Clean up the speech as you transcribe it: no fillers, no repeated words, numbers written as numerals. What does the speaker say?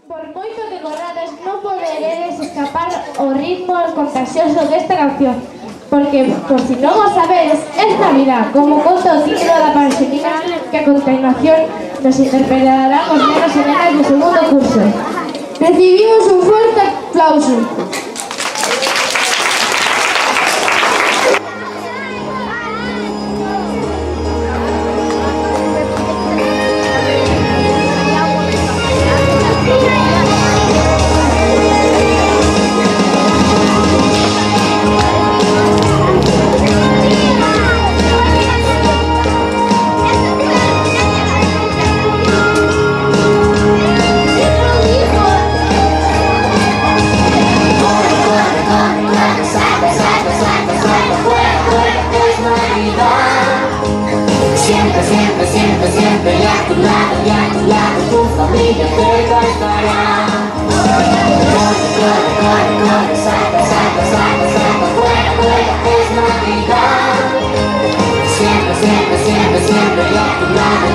Por moito que corrades non poderedes escapar ao ritmo contagioso desta canción, porque, por si non o sabedes, es Navidad, como conta o título da panxolina que a continuación nos interpretarán os nenos e nenas do segundo curso. Recibimos un fuerte aplauso. Siempre y a tu lado, tu familia cerca estará. Corre, salta, fuera, es Navidad. Siempre y a tu lado,